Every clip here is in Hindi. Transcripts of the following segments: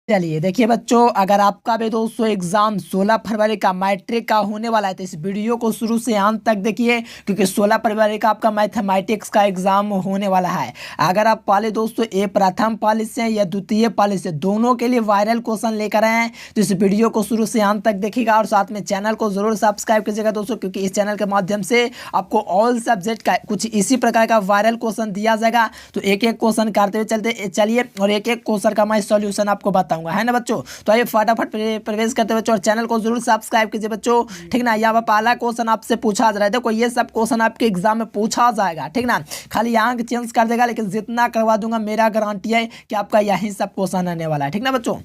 चलिए देखिए बच्चों, अगर आपका भी दोस्तों एग्जाम 16 फरवरी का मैट्रिक का होने वाला है तो इस वीडियो को शुरू से अंत तक देखिए, क्योंकि 16 फरवरी का आपका मैथमेटिक्स का एग्जाम होने वाला है। अगर आप पहले दोस्तों प्रथम पाली से या द्वितीय पाली से दोनों के लिए वायरल क्वेश्चन लेकर आए हैं तो इस वीडियो को शुरू से अंत तक देखिएगा और साथ में चैनल को जरूर सब्सक्राइब कीजिएगा दोस्तों, क्योंकि इस चैनल के माध्यम से आपको ऑल सब्जेक्ट का कुछ इसी प्रकार का वायरल क्वेश्चन दिया जाएगा। तो एक एक क्वेश्चन करते हुए चलते चलिए और एक एक क्वेश्चन का मैं सॉल्यूशन आपको बताऊंगा, है ना बच्चों। तो आइए फटाफट प्रवेश करते बच्चों और चैनल को जरूर सब्सक्राइब कीजिए बच्चों, ठीक ना। यहाँ पर पहला क्वेश्चन आपसे पूछा जा रहा है, देखो ये सब क्वेश्चन आपके एग्जाम में पूछा जाएगा, ठीक ना। खाली अंक चेंज कर देगा, लेकिन जितना करवा दूंगा मेरा गारंटी है कि आपका यही सब क्वेश्चन आने वाला है, ठीक ना बच्चों।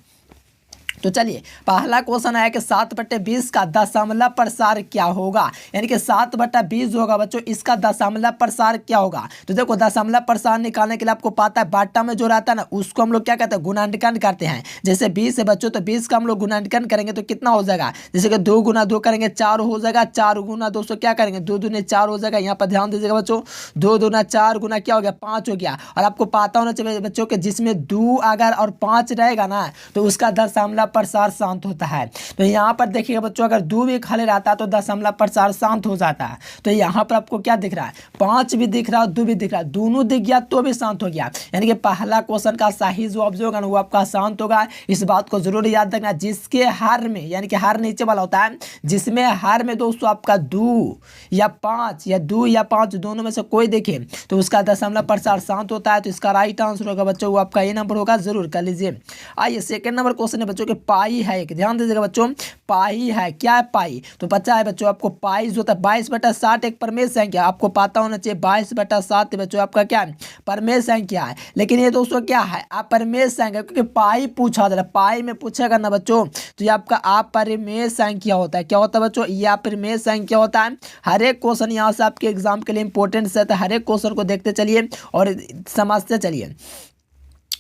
तो चलिए पहला क्वेश्चन आया कि 7/20 का दशमलव प्रसार क्या होगा, यानी कि 7/20 होगा बच्चों, इसका दशमलव प्रसार क्या होगा। तो देखो दशमलव प्रसार निकालने के लिए आपको पता है बाटा में जो रहता है ना उसको हम लोग क्या कहते हैं, गुणांकन करते हैं। जैसे 20 है बच्चों, तो 20 का हम लोग गुणांकन करेंगे तो कितना हो जाएगा, जैसे कि 2 गुना 2 करेंगे 4 हो जाएगा, 4 गुना 2 क्या करेंगे, 2 दूनी 4 हो जाएगा। यहाँ पर ध्यान दीजिएगा बच्चों, 2 दूना 4 गुना क्या हो गया, 5 हो गया। और आपको पता होना चाहिए बच्चों के जिसमें 2 अगर और 5 रहेगा ना तो उसका दशमलव प्रसार शांत होता है। तो यहाँ पर देखिएगा बच्चों, अगर 2 भी खाली रहता है तो दशमलव प्रसार शांत हो जाता है। तो यहाँ पर आपको क्या दिख रहा है, 5 भी दिख रहा है, 2 भी दिख रहा है, दोनों दिख गया तो भी शांत हो गया। यानी कि पहला क्वेश्चन का सही जवाब जो होगा ना वो आपका शांत होगा। इस बात को जरूर याद रखना, जिसके हर में यानी कि हर नीचे वाला होता है, जिसमें हर में दोस्तों आपका 2 या 5 या 2 या 5 दोनों में से कोई देखे तो उसका दशमलव प्रसार शांत होता है। तो इसका राइट आंसर होगा बच्चों वो आपका ये नंबर होगा, जरूर कर लीजिए। आइए सेकंड नंबर क्वेश्चन है बच्चों के पाई है, एक ध्यान दीजिएगा बच्चों, पाई है, क्या है पाई, तो पता है बच्चों आपको पाई जो होता है 22/60 एक परमेय संख्या, आपको पता होना चाहिए 22/7 बच्चों आपका क्या है, परमेय संख्या है। लेकिन ये दोस्तों क्या है, अपरिमेय संख्या, क्योंकि पाई पूछा जा रहा है, पाई में पूछेगा ना बच्चों तो ये आपका अपरिमेय संख्या होता है। क्या होता है बच्चों, ये अपरिमेय संख्या होता है। हर एक क्वेश्चन यहाँ से आपके एग्जाम के लिए इंपॉर्टेंट है, हर एक क्वेश्चन को देखते चलिए और समझते चलिए।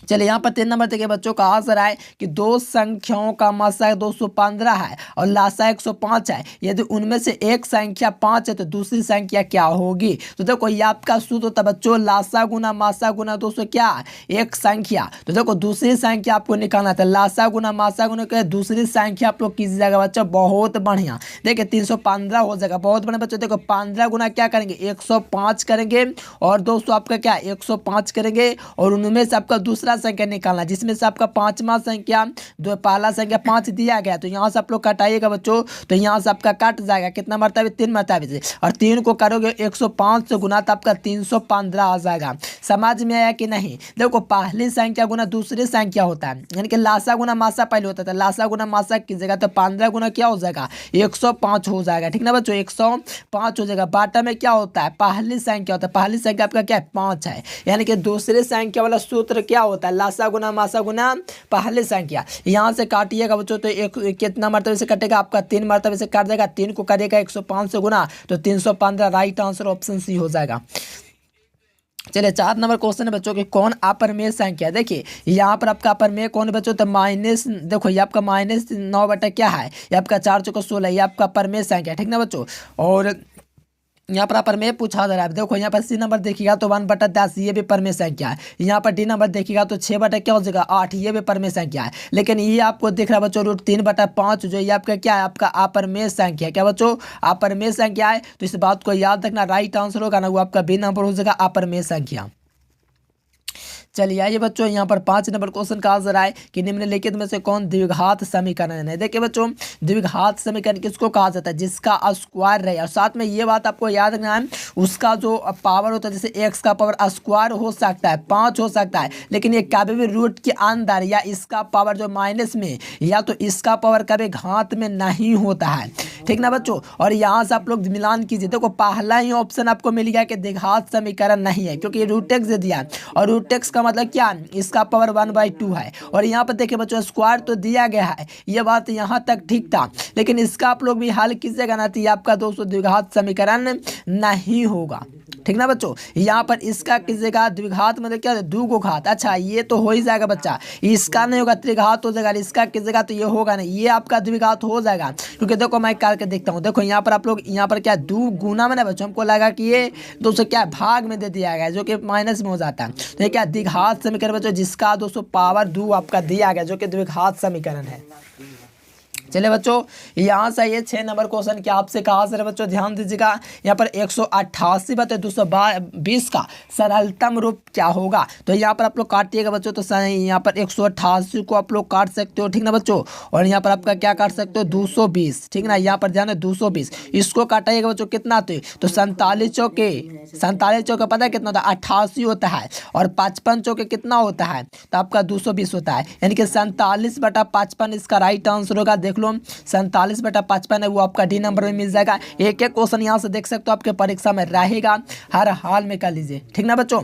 चलिए यहाँ पर 3 नंबर देखिए बच्चों, कहा जा रहा है कि 2 संख्याओं का मसा 215 है और लासा 105 है। यदि उनमें से एक संख्या 5 है तो दूसरी संख्या क्या होगी। तो देखो ये आपका सूत्र होता है बच्चों, लासा गुना मासा गुना 200 क्या एक संख्या। तो देखो दूसरी संख्या आपको निकालना था, लासा गुना मासा गुना के दूसरी संख्या आप लोग कीजिएगा बच्चों, बहुत बढ़िया। देखिए 315 हो जाएगा, बहुत बढ़िया बच्चों। देखो 15 गुना क्या करेंगे, 105 करेंगे और दोस्तों आपका क्या 105 करेंगे और उनमें से आपका दूसरा संख्या निकालना, जिसमें से आपका पांचवा संख्या जो पहला संख्या 5 दिया गया तो यहाँ से आप लोग कटाइएगा बच्चों, तो यहाँ से आपका कट जाएगा कितना मरतबे, 3 मरतबे से, और 3 को करोगे 105 से गुना तो आपका 315 आ जाएगा। समझ में आया कि नहीं। देखो पहली संख्या गुना दूसरी संख्या होता है, यानी कि लासा गुना मासा पहले होता था, लासा गुना मासा की जगह तो 15 गुना क्या हो जाएगा 105 हो जाएगा, ठीक ना बच्चों, 105 हो जाएगा। बाटा में क्या होता है, पहली संख्या होता है, पहली संख्या आपका क्या है 5 है, यानी कि दूसरी संख्या वाला सूत्र क्या होता है, लासा गुना मासा गुना पहली संख्या। यहाँ से काटिएगा बच्चों तो एक कितना मरतबे से कटेगा, आपका 3 मरतबे से काट देगा, 3 को करेगा 105 से गुना तो 315, राइट आंसर ऑप्शन सी हो जाएगा। चलिए 4 नंबर क्वेश्चन है बच्चों कि कौन अपरिमेय संख्या। देखिए यहाँ पर आपका अपरिमेय कौन है बच्चों, तो माइनस, देखो ये आपका -9 बटा क्या है, ये आपका 4 चौका 16, ये आपका अपरिमेय संख्या, ठीक ना बच्चों। और यहाँ पर अपरिमेय पूछा जा रहा है, देखो यहाँ पर सी नंबर देखिएगा तो 1/10 ये भी परमेय संख्या है। यहाँ पर डी नंबर देखिएगा तो 6 बटा क्या हो जाएगा 8, ये भी परमेय संख्या है। लेकिन ये आपको दिख रहा है बच्चों √3/5 जो ये आपका क्या है, आपका अपरिमेय संख्या, क्या बच्चों अपरिमेय संख्या है। तो इस बात को याद रखना, राइट आंसर होगा ना वो आपका बी नंबर हो जाएगा अपरिमेय संख्या। चलिए आइए बच्चों, यहाँ पर 5 नंबर क्वेश्चन कहा जा रहा है कि निम्नलिखित में से कौन द्विघात समीकरण है। देखिए बच्चों द्विघात समीकरण किसको कहा जाता है, जिसका स्क्वायर रहे, और साथ में ये बात आपको याद रखना है उसका जो पावर होता है, जैसे x का पावर स्क्वायर हो सकता है 5 हो सकता है, लेकिन ये कभी भी रूट के अंदर या इसका पावर जो माइनस में या तो इसका पावर कभी घात में नहीं होता है, ठीक ना बच्चों। और यहाँ से आप लोग मिलान कीजिए, देखो पहला ही ऑप्शन आपको मिल गया कि द्विघात समीकरण नहीं है, क्योंकि √x दे दिया और √x का मतलब क्या, इसका पावर 1/2 है। और यहाँ पर देखिए बच्चों स्क्वायर तो दिया गया है, ये बात यहाँ तक ठीक था, लेकिन इसका आप लोग भी हल कीजिएगा ना तो ये आपका दोस्तों द्विघात समीकरण नहीं होगा। ठीक ना बच्चों। यहाँ पर इसका किस जगह द्विघात मतलब क्या दो को घात, अच्छा ये तो हो ही जाएगा बच्चा, इसका नहीं होगा त्रिघात हो जाएगा, इसका किस जगह तो ये होगा नहीं, ये आपका द्विघात हो जाएगा। क्योंकि देखो मैं करके देखता हूँ, देखो यहाँ पर आप लोग यहाँ पर क्या दो गुना में ना बच्चों, हमको लगा कि ये 200 क्या भाग में दे दिया गया जो कि माइनस में हो जाता है। तो ये क्या द्विघात समीकरण बच्चों, जिसका 200 पावर 2 आपका दिया गया जो कि द्विघात समीकरण है। चलिए बच्चों यहाँ से ये 6 नंबर क्वेश्चन क्या आपसे कहा सर बच्चों, ध्यान दीजिएगा। यहाँ पर 188 बटे 220 का सरलतम रूप क्या होगा। तो यहाँ पर आप लोग काटिएगा बच्चों, तो यहाँ पर 188 को आप लोग काट सकते हो, ठीक ना बच्चों। और यहाँ पर आपका क्या काट सकते हो 220, ठीक ना। यहाँ पर ध्यान है 220, इसको काटाइएगा बच्चों कितना तो 47 चौके 47 चौके पता है कितना होता है 88 होता है, और 55 चौके कितना होता है तो आपका 220 होता है, यानी कि 47 बटा 55 इसका राइट आंसर होगा। देख लो 47 बटा 55 है वो आपका डी नंबर में मिल जाएगा। एक एक क्वेश्चन यहाँ से देख सकते हो आपके परीक्षा में रहेगा, हर हाल में कर लीजिए, ठीक ना बच्चों।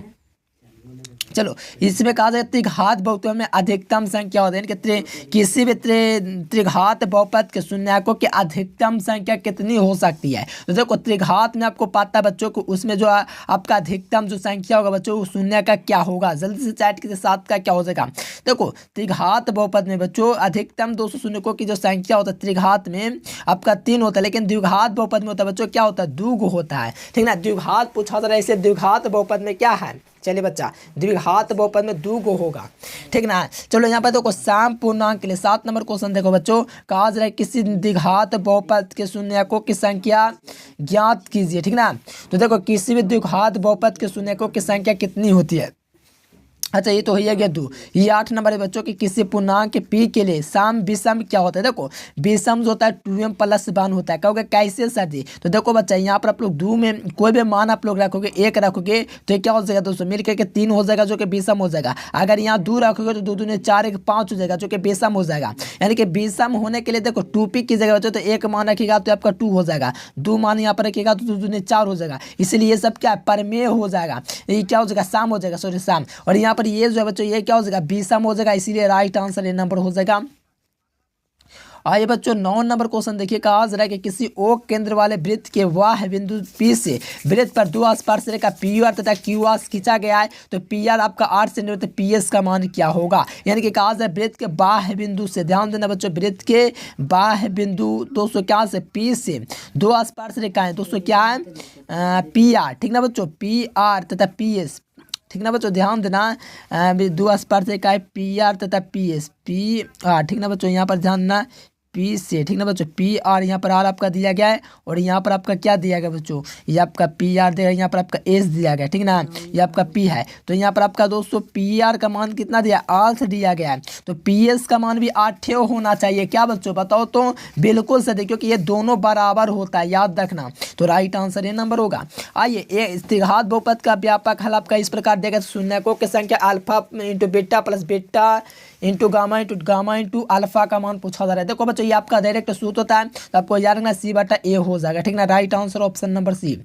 चलो इसमें कहा जाए त्रिघात बहुपद में अधिकतम संख्या होती है, कि किसी भी त्रिघात बहुपद के शून्यकों की अधिकतम संख्या कितनी हो सकती है। तो देखो त्रिघात में आपको पता है बच्चों को, उसमें जो आपका अधिकतम जो संख्या होगा बच्चों वो शून्य का क्या होगा, जल्दी से चैट कीजिए 7 का क्या हो जाएगा। देखो त्रिघात बहुपद में बच्चों अधिकतम 200 शून्यकों की जो संख्या होता है त्रिघात में आपका 3 होता है, लेकिन द्विघात बहुपद में होता है बच्चों क्या होता है 2 होता है, ठीक ना। द्विघात पूछा था ऐसे, द्विघात बहुपद में क्या है, चलिए बच्चा द्विघात बहुपद में 2 होगा, ठीक ना। चलो यहाँ पर देखो सम पूर्णांक के लिए 7 नंबर क्वेश्चन देखो बच्चों, कहा जा रहा है किसी द्विघात बहुपद के शून्यकों की संख्या ज्ञात कीजिए, ठीक ना। तो देखो किसी भी द्विघात बहुपद के शून्यकों की संख्या कितनी होती है, अच्छा ये तो हो गया 2। ये 8 नंबर है बच्चों कि किसी पूर्णांक पी के लिए सम विषम क्या होता है। देखो विषम जो होता है 2m + 1 होता है, कहोगे कैसे सर जी। तो देखो बच्चा यहाँ पर आप लोग 2 में कोई भी मान आप लोग रखोगे 1 रखोगे तो ये क्या हो जाएगा दोस्तों मिल करके 3 हो जाएगा जो कि विषम हो जाएगा। अगर यहाँ 2 रखोगे तो 2 दूनी 4 1 5 हो जाएगा जो कि विषम हो जाएगा। यानी कि विषम होने के लिए देखो 2p की जगह बच्चों तो 1 मान रखिएगा तो आपका 2 हो जाएगा, 2 मान यहाँ पर रखिएगा तो 2 दूनी 4 हो जाएगा, इसलिए ये सब क्या परमेय हो जाएगा, ये क्या हो जाएगा सम हो जाएगा, सॉरी सम। और यहाँ पर ये जो है बच्चों ये क्या हो जाएगा विषम हो जाएगा, इसीलिए राइट आंसर ये नंबर हो जाएगा। आइए बच्चों 9 नंबर क्वेश्चन देखिए, कहा जा रहा है कि किसी ओ केंद्र वाले वृत्त के वाह बिंदु P से वृत्त पर 2 स्पर्शरेखा PR तथा QR खींचा गया है, तो PR आपका 8 सेंटीमीटर, PS का मान क्या होगा। यानी कि कहा जा रहा है वृत्त के बाह्य बिंदु से, ध्यान देना बच्चों, वृत्त के बाह्य बिंदु दोस्तों क्या से P से 2 स्पर्शरेखाएं दोस्तों क्या है PR, ठीक ना बच्चों, PR तथा PS, ठीक ना बच्चों, ध्यान देना 2 स्पर्शरेखाएं PR तथा PS PR, ठीक ना बच्चों, यहाँ पर ध्यान देना P से, ठीक ना बच्चों PR, यहाँ पर R आपका दिया गया है और यहाँ पर आपका क्या दिया गया बच्चों, ये आपका PR दिया, यहाँ पर आपका S दिया गया, ठीक ना, ये आपका P है। तो यहाँ पर आपका दोस्तों PR का मान कितना दिया 8 दिया गया है, तो PS का मान भी 8 होना चाहिए क्या बच्चों बताओ, तो बिल्कुल सही, क्योंकि ये दोनों बराबर होता है याद रखना, तो राइट आंसर ये नंबर होगा। आइए त्रिघात बहुपद का व्यापक हल आपका इस प्रकार देगा, शून्यकों की संख्या alpha into beta plus beta into gamma into alpha का मान पूछा जा रहा है। देखो बच्चों ये आपका डायरेक्ट सूत्र होता है, तो आपको याद रखना C/A हो जाएगा, ठीक ना, right answer option number C।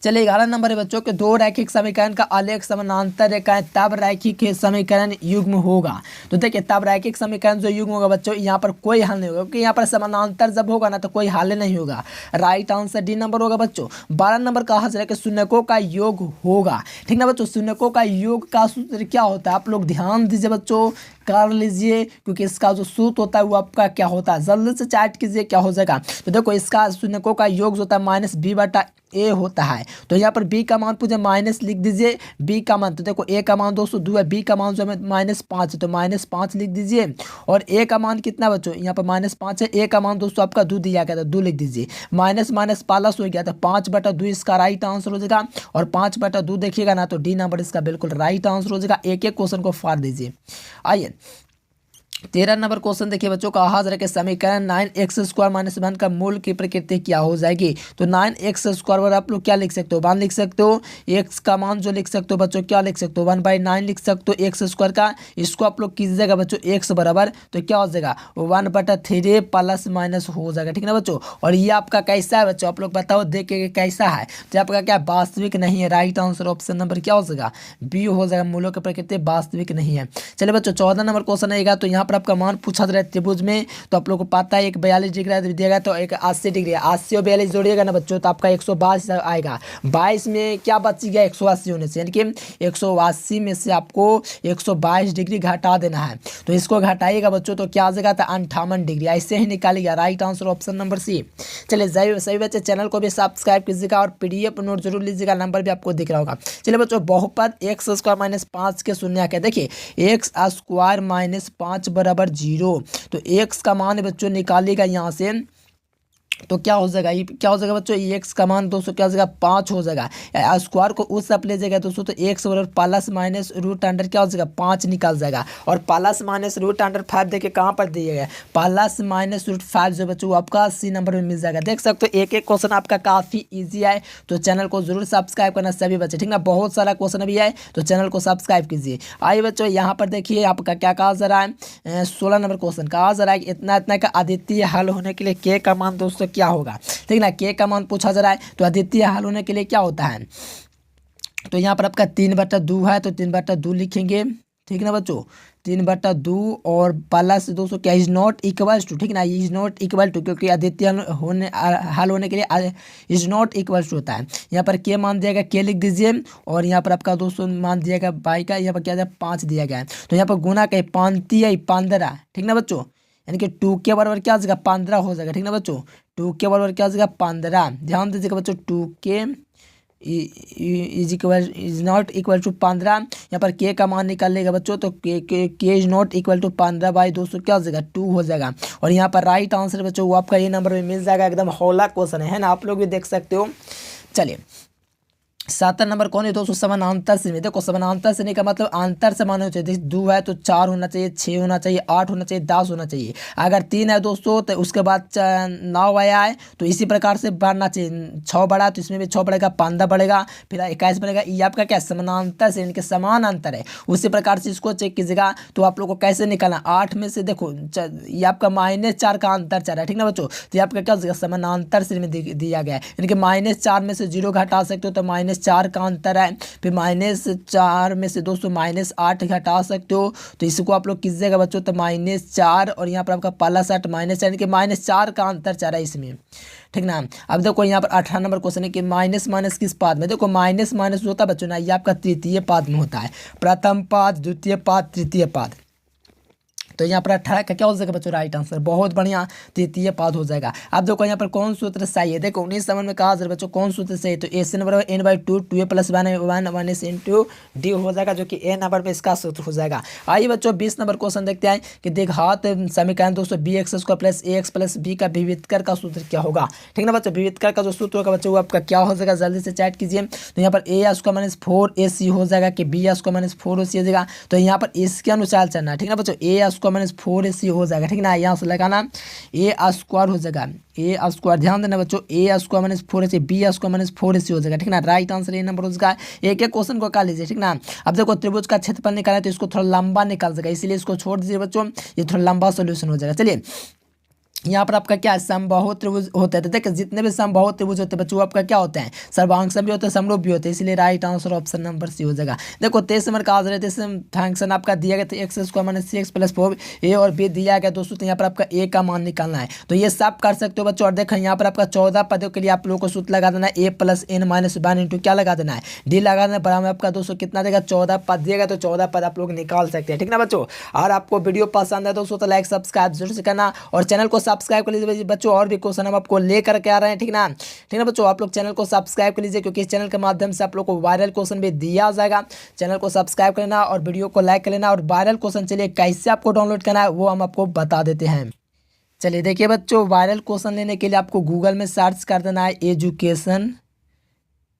चलिए 11 नंबर है बच्चों के 2 रैखिक समीकरण का आलेख समानांतर रेखाएं तब रैखिक समीकरण युग्म होगा। तो देखिए तब रैखिक समीकरण जो युग्म होगा बच्चों यहाँ पर कोई हल नहीं होगा, क्योंकि यहाँ पर समानांतर जब होगा ना तो कोई हल नहीं होगा, राइट आंसर डी नंबर होगा बच्चों। 12 नंबर कहा जा रहा है कि शून्यकों का योग होगा, ठीक ना बच्चों। शून्यकों का योग का सूत्र क्या होता है आप लोग ध्यान दीजिए बच्चों, कर लीजिए, क्योंकि इसका जो सूत्र होता है वो आपका क्या होता है, जल्दी से चैट कीजिए क्या हो जाएगा। तो देखो इसका शून्यकों का योग जो होता है -B/A होता है, तो यहाँ पर B का मान पूछे माइनस लिख दीजिए, B का मान, तो देखो A का मान दोस्तों 2 है, B का मान जो है -5 है, तो -5 लिख दीजिए, और A का मान कितना बच्चों यहाँ पर -5 है, A का मान दोस्तों आपका 2 दिया गया था 2 लिख दीजिए, माइनस माइनस प्लस हो गया था 5/2 इसका राइट आंसर हो जाएगा, और 5/2 देखिएगा ना तो डी नंबर इसका बिल्कुल राइट आंसर हो जाएगा। एक एक क्वेश्चन को फाड़ दीजिए। आइए 13 नंबर क्वेश्चन देखिए बच्चों, कहा जा रहा है कि समीकरण 9x² - 1 का मूल की प्रकृति क्या हो जाएगी। तो 9x² पर आप लोग क्या लिख सकते हो 1 लिख सकते हो, x का मान जो लिख सकते हो बच्चों क्या लिख सकते हो 1/9 लिख सकते हो x² का, इसको आप लोग कीजिएगा बच्चों x बराबर, तो क्या हो जाएगा 1/3 प्लस माइनस हो जाएगा, ठीक है ना बच्चों। और ये आपका कैसा है बच्चों आप लोग बताओ देख के कैसा है, तो आपका क्या वास्तविक नहीं है, राइट आंसर ऑप्शन नंबर क्या हो जाएगा B हो जाएगा, मूलों की प्रकृति वास्तविक नहीं है। चलिए बच्चों 14 नंबर क्वेश्चन आएगा, तो यहाँ पर आपका मान पूछा जा रहा है त्रिभुज में, तो आप लोग को पता है एक 42 डिग्री दिया गया, तो एक 80 डिग्री, 80 और 42 जोड़िएगा ना बच्चों तो आपका 122 आएगा। 22 में क्या बच गया 180 होने से, यानी कि 180 में से आपको 122 डिग्री घटा देना है। तो इसको घटाइएगा बच्चों तो क्या आ जाएगा, तो 58 डिग्री। ऐसे ही निकालिएगा, right answer option number C. चलिए सही बच्चे चैनल को भी सब्सक्राइब कीजिएगा और PDF नोट जरूर लीजिएगा, नंबर भी आपको दिख रहा होगा। चलिए बच्चों बहुपद x² - 5 के शून्य क्या, देखिए x² - 5 बराबर 0, तो x का मान बच्चों निकालिएगा यहाँ से, तो क्या हो जाएगा, ये क्या हो जाएगा बच्चों, x का मान दोस्तों क्या हो जाएगा 5 हो जाएगा। स्क्वायर को उस सब ले जाएगा दोस्तों, तो x बराबर प्लस माइनस रूट अंडर क्या हो जाएगा 5 निकल जाएगा। और प्लस माइनस रूट अंडर 5 देखिए कहाँ पर दिया गया, प्लस माइनस रूट 5 जो बच्चों आपका C नंबर में मिल जाएगा। देख सकते हो एक एक क्वेश्चन आपका काफ़ी ईजी है, तो चैनल को जरूर सब्सक्राइब करना सभी बच्चे, ठीक ना। बहुत सारा क्वेश्चन भी है, तो चैनल को सब्सक्राइब कीजिए। आइए बच्चों यहाँ पर देखिए आपका क्या कहा जा रहा है, 16 नंबर क्वेश्चन कहा जा रहा है इतना का अद्वितीय हल होने के लिए k का मान दोस्तों क्या होगा, ठीक ना। k का मान पूछा जा रहा है, तो अद्वितीय हल होने के लिए क्या होता है, तो यहाँ पर आपका 3/2 है, तो 3/2 लिखेंगे, ठीक ना बच्चों। 3/2 और प्लस दोस्तों क्या इज नॉट इक्वल्स टू, ठीक ना, इज नॉट इक्वल टू, क्योंकि अद्वितीय हल होने के लिए इज नॉट इक्वल्स टू होता है। यहाँ पर k मान दिया गया, k लिख दीजिए, और यहाँ पर आपका दोस्तों मान दिया गया y का, यहाँ पर क्या 5 दिया गया है, तो यहाँ पर गुना के 15, ठीक ना बच्चों, यानी कि 2k बराबर क्या हो जाएगा 15 हो जाएगा, ठीक ना बच्चों। 2k बराबर क्या हो जाएगा 15, ध्यान दीजिएगा बच्चों, 2k is not equal to 15। यहाँ पर k का मान निकालेगा बच्चों, तो k is not equal to 15 by दोस्तों क्या हो जाएगा 2 हो जाएगा। और यहाँ पर राइट आंसर बच्चों वो आपका ये नंबर में मिल जाएगा, एकदम हौला क्वेश्चन है ना, आप लोग भी देख सकते हो। चलिए 7 नंबर कौन है दोस्तों, समानांतर श्रेणी। देखो समानांतर श्रेणी का मतलब अंतर समान होना चाहिए, 2 है तो 4 होना चाहिए, 6 होना चाहिए, 8 होना चाहिए, 10 होना चाहिए। अगर 3 है दोस्तों तो उसके बाद 9 आया है, तो इसी प्रकार से बढ़ना चाहिए। 6 बढ़ा तो इसमें भी 6 बढ़ेगा, 15 बढ़ेगा, फिर 21 बढ़ेगा। ये आपका क्या समानांतर श्रेणी के समान अंतर है, उसी प्रकार से इसको चेक कीजिएगा। तो आप लोग को कैसे निकालना, 8 में से देखो ये आपका -4 का अंतर चल रहा है, ठीक ना बच्चों। तो ये आपका क्या हो जाएगा समानांतर श्रेणी में दिया गया है, यानी कि -4 में से 0 घटा सकते हो, तो -4 का अंतर है। फिर -4 में से दोस्तों -8 घटा सकते हो, तो इसको आप लोग कीजिएगा बच्चों, तो -4 और यहाँ पर आपका +8 -4, यानी कि -4 का अंतर चल रहा है इसमें, ठीक ना। अब देखो यहाँ पर 18 नंबर क्वेश्चन है कि माइनस माइनस किस पाद में, देखो माइनस माइनस होता है बच्चों ना, ये आपका तृतीय पाद में होता है, प्रथम पाद, द्वितीय पाद, तृतीय पाद। तो यहाँ पर 18 का क्या हो जाएगा बच्चों राइट आंसर, बहुत बढ़िया, तृतीय पाद हो जाएगा। अब देखो यहाँ पर कौन सूत्र सही है, देखो 19 नंबर में कहा बच्चों कौन सूत्र सही है, तो AC बराबर n/2 2a + 1 × d हो जाएगा, जो कि A नंबर में इसका सूत्र हो जाएगा। आइए बच्चों 20 नंबर क्वेश्चन देखते हैं कि देख हाथ समीकरण दोस्तों bx² + ax + b का विविधकर का सूत्र क्या होगा, ठीक ना बच्चों। विविधकर का जो सूत्र होगा बच्चों वो आपका क्या हो जाएगा, जल्दी से चैट कीजिए। तो यहाँ पर a² - 4ac हो जाएगा कि b² - 4ac हो जाएगा, तो यहाँ पर इसके अनुसार चलना है, ठीक ना बच्चों। a² - 4ac हो जाएगा, ठीक ना, यहाँ से लगाना a² हो जाएगा, a², ध्यान देना बच्चों, a² - 4ac, b² - 4ac हो जाएगा, ठीक ना। राइट आंसर ये नंबर हो जाएगा। एक एक क्वेश्चन को कर लीजिए, ठीक ना। अब देखो त्रिभुज का क्षेत्रफल निकालना है, तो इसको थोड़ा लंबा निकाल जाएगा, इसलिए इसको छोड़ दीजिए बच्चों, ये थोड़ा लंबा सोल्यूशन हो जाएगा। चलिए यहाँ पर आपका क्या है, समबाहु त्रिभुज होते हैं, तो देखिए जितने भी समबाहु त्रिभुज होते हैं बच्चों आपका क्या होते हैं, सर्वांग भी होते हैं, समरूप भी होते हैं, इसलिए right answer option number C हो जाएगा। देखो 23 नंबर का आंसर है, फंक्शन आपका दिया गया था x² - 6x + 4 a और b दिया गया दोस्तों, तो यहाँ पर आपका a का मान निकालना है, तो ये सब कर सकते हो बच्चों। और देखो यहाँ पर आपका 14 पदों के लिए आप लोगों को सूत्र लगा देना है, a + n - 1 × क्या लगा देना है, d लगा देना है, बराबर आपका दोस्तों कितना देगा 14 पद दिएगा, तो 14 पद आप लोग निकाल सकते हैं, ठीक ना बच्चों। और आपको वीडियो पसंद है दोस्तों तो लाइक सब्सक्राइब जरूर से करना, और चैनल को सब्सक्राइब कर लीजिए बच्चों, और भी क्वेश्चन हम आपको लेकर के आ रहे हैं, ठीक ना, ठीक ना बच्चों। आप लोग चैनल को सब्सक्राइब कर लीजिए, क्योंकि इस चैनल के माध्यम से आप लोग को वायरल क्वेश्चन भी दिया जाएगा। चैनल को सब्सक्राइब करना और वीडियो को लाइक कर लेना, और वायरल क्वेश्चन चलिए कैसे आपको डाउनलोड करना है वो हम आपको बता देते हैं। चलिए देखिए बच्चों, वायरल क्वेश्चन लेने के लिए आपको गूगल में सर्च कर देना है एजुकेशन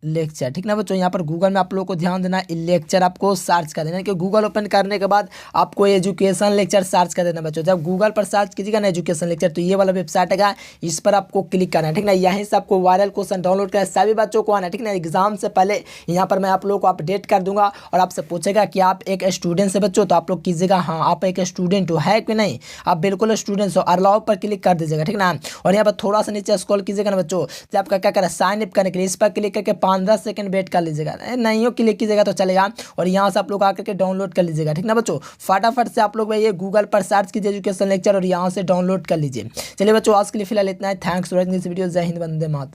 लेक्चर, ठीक ना बच्चों। यहाँ पर गूगल में आप लोगों को ध्यान देना है, लेक्चर आपको सर्च कर देना है, कि गूगल ओपन करने के बाद आपको एजुकेशन लेक्चर सर्च कर देना बच्चों। जब गूगल पर सर्च कीजिएगा ना एजुकेशन लेक्चर, तो ये वाला वेबसाइट है, इस पर आपको क्लिक करना है, ठीक ना। यहीं से आपको वायरल क्वेश्चन डाउनलोड करना है, सभी बच्चों को आना है, ठीक ना। एग्जाम से पहले यहाँ पर मैं आप लोगों को अपडेट कर दूंगा, और आपसे पूछेगा कि आप एक स्टूडेंट से बच्चों, तो आप लोग कीजिएगा हाँ आप एक स्टूडेंट हो, है कि नहीं, आप बिल्कुल स्टूडेंट हो, अलाउ पर क्लिक कर दीजिएगा, ठीक ना। और यहाँ पर थोड़ा सा नीचे स्क्रॉल कीजिएगा ना बच्चों, तो आपका क्या करें साइन अप करने के लिए इस पर क्लिक करके 15 सेकंड वेट कर लीजिएगा, नहीं हो क्लिक कीजिएगा तो चलेगा। और यहाँ से आप लोग आकर के डाउनलोड कर लीजिएगा, ठीक ना बच्चों। फटाफट से आप लोग भाई ये गूगल पर सर्च कीजिए एजुकेशन लेक्चर और यहाँ से डाउनलोड कर लीजिए। चलिए बच्चों, आज के लिए फिलहाल इतना है। Thanks for watching this video. जय हिंद, वंदे मातरम।